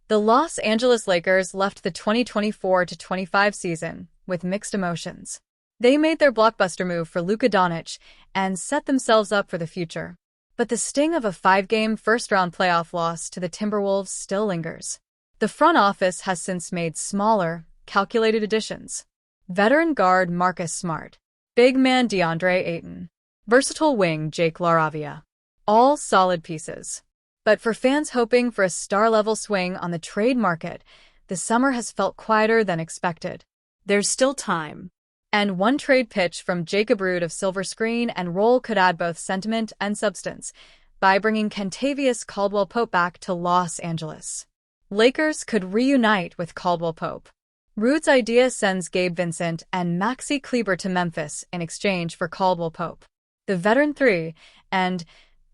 The Los Angeles Lakers left the 2024-25 season with mixed emotions. They made their blockbuster move for Luka Doncic and set themselves up for the future. But the sting of a 5-game first-round playoff loss to the Timberwolves still lingers. The front office has since made smaller, calculated additions. Veteran guard Marcus Smart, big man DeAndre Ayton, versatile wing Jake LaRavia. All solid pieces. But for fans hoping for a star-level swing on the trade market, the summer has felt quieter than expected. There's still time. And one trade pitch from Jacob Rude of Silver Screen and Roll could add both sentiment and substance by bringing Kentavious Caldwell-Pope back to Los Angeles. Lakers could reunite with Caldwell-Pope. Rude's idea sends Gabe Vincent and Maxi Kleber to Memphis in exchange for Caldwell-Pope. The veteran 3 and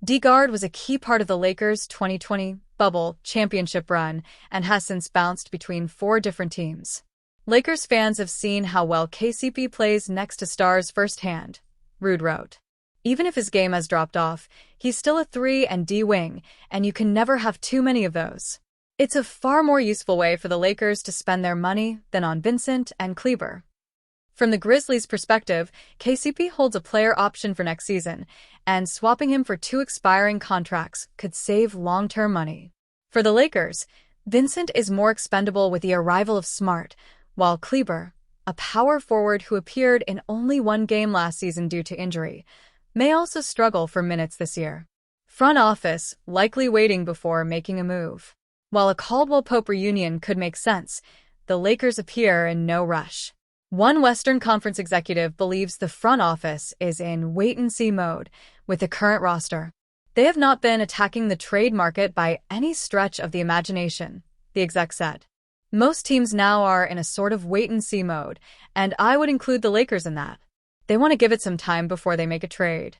D guard was a key part of the Lakers' 2020 bubble championship run and has since bounced between 4 different teams. Lakers fans have seen how well KCP plays next to stars firsthand, Rude wrote. Even if his game has dropped off, he's still a 3 and D wing, and you can never have too many of those. It's a far more useful way for the Lakers to spend their money than on Vincent and Kleber. From the Grizzlies' perspective, KCP holds a player option for next season, and swapping him for 2 expiring contracts could save long-term money. For the Lakers, Vincent is more expendable with the arrival of Smart, while Kleber, a power forward who appeared in only 1 game last season due to injury, may also struggle for minutes this year. Front office likely waiting before making a move. While a Caldwell-Pope reunion could make sense, the Lakers appear in no rush. One Western Conference executive believes the front office is in wait-and-see mode with the current roster. They have not been attacking the trade market by any stretch of the imagination, the exec said. Most teams now are in a sort of wait-and-see mode, and I would include the Lakers in that. They want to give it some time before they make a trade.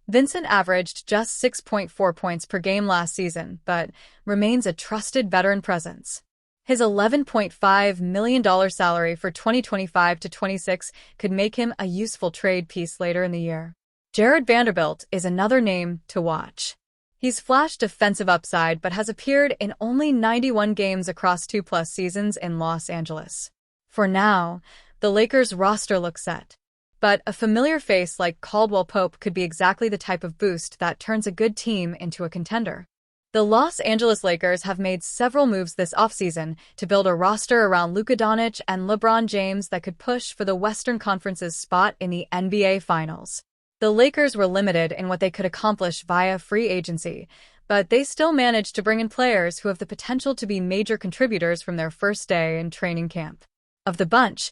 Vincent averaged just 6.4 points per game last season, but remains a trusted veteran presence. His $11.5 million salary for 2025-26 could make him a useful trade piece later in the year. Jared Vanderbilt is another name to watch. He's flashed defensive upside but has appeared in only 91 games across 2+ seasons in Los Angeles. For now, the Lakers' roster looks set. But a familiar face like Caldwell-Pope could be exactly the type of boost that turns a good team into a contender. The Los Angeles Lakers have made several moves this offseason to build a roster around Luka Doncic and LeBron James that could push for the Western Conference's spot in the NBA Finals. The Lakers were limited in what they could accomplish via free agency, but they still managed to bring in players who have the potential to be major contributors from their first day in training camp. Of the bunch,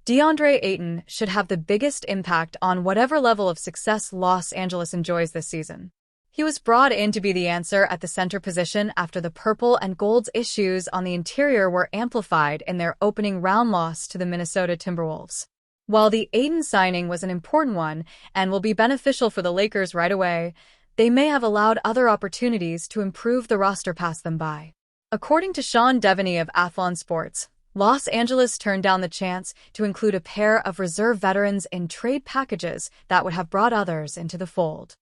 DeAndre Ayton should have the biggest impact on whatever level of success Los Angeles enjoys this season. He was brought in to be the answer at the center position after the purple and gold's issues on the interior were amplified in their opening round loss to the Minnesota Timberwolves. While the Ayton signing was an important one and will be beneficial for the Lakers right away, they may have allowed other opportunities to improve the roster pass them by. According to Sean Devaney of Athlon Sports, Los Angeles turned down the chance to include a pair of reserve veterans in trade packages that would have brought others into the fold.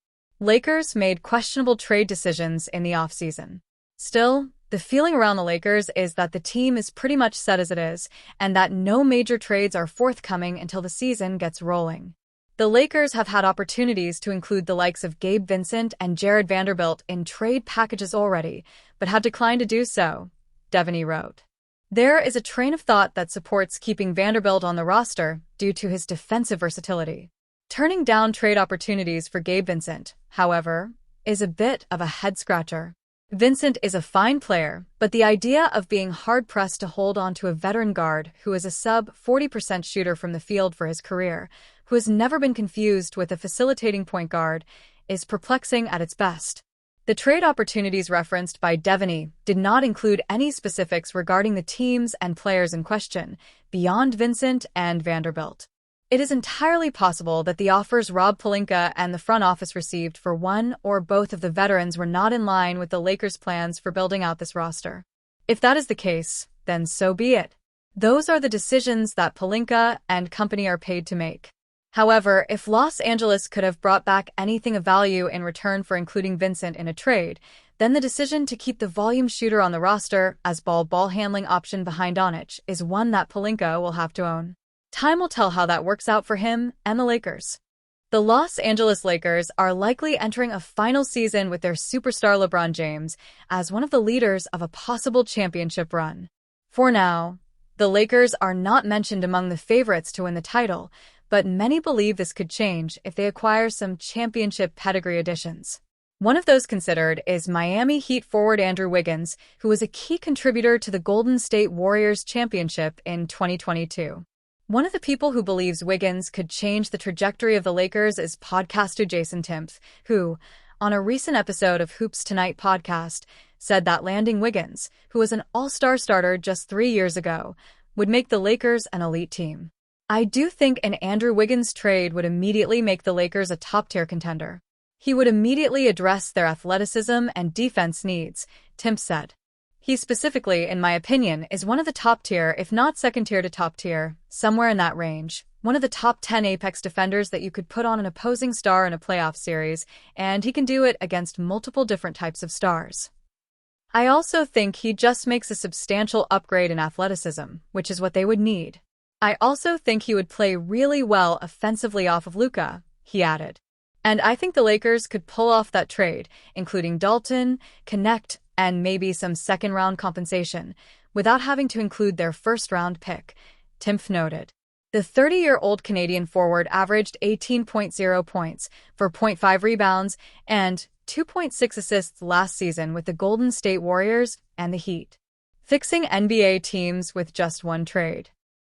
Lakers made questionable trade decisions in the offseason. Still, the feeling around the Lakers is that the team is pretty much set as it is, and that no major trades are forthcoming until the season gets rolling. The Lakers have had opportunities to include the likes of Gabe Vincent and Jared Vanderbilt in trade packages already, but have declined to do so, Devaney wrote. There is a train of thought that supports keeping Vanderbilt on the roster due to his defensive versatility. Turning down trade opportunities for Gabe Vincent, however, is a bit of a head-scratcher. Vincent is a fine player, but the idea of being hard-pressed to hold on to a veteran guard who is a sub-40% shooter from the field for his career, who has never been confused with a facilitating point guard, is perplexing at its best. The trade opportunities referenced by Devaney did not include any specifics regarding the teams and players in question, beyond Vincent and Vanderbilt. It is entirely possible that the offers Rob Pelinka and the front office received for one or both of the veterans were not in line with the Lakers' plans for building out this roster. If that is the case, then so be it. Those are the decisions that Pelinka and company are paid to make. However, if Los Angeles could have brought back anything of value in return for including Vincent in a trade, then the decision to keep the volume shooter on the roster as ball handling option behind Onich is one that Pelinka will have to own. Time will tell how that works out for him and the Lakers. The Los Angeles Lakers are likely entering a final season with their superstar LeBron James as one of the leaders of a possible championship run. For now, the Lakers are not mentioned among the favorites to win the title, but many believe this could change if they acquire some championship pedigree additions. One of those considered is Miami Heat forward Andrew Wiggins, who was a key contributor to the Golden State Warriors championship in 2022. One of the people who believes Wiggins could change the trajectory of the Lakers is podcaster Jason Timpf, who, on a recent episode of Hoops Tonight podcast, said that landing Wiggins, who was an all-star starter just 3 years ago, would make the Lakers an elite team. I do think an Andrew Wiggins trade would immediately make the Lakers a top-tier contender. He would immediately address their athleticism and defense needs, Timpf said. He specifically, in my opinion, is one of the top tier, if not second tier to top tier, somewhere in that range. One of the top 10 apex defenders that you could put on an opposing star in a playoff series, and he can do it against multiple different types of stars. I also think he just makes a substantial upgrade in athleticism, which is what they would need. I also think he would play really well offensively off of Luka, he added. And I think the Lakers could pull off that trade, including Dalton, Connect, and maybe some second-round compensation, without having to include their first-round pick, Timpf noted. The 30-year-old Canadian forward averaged 18.0 points, 4.5 rebounds, and 2.6 assists last season with the Golden State Warriors and the Heat. Fixing NBA teams with just one trade.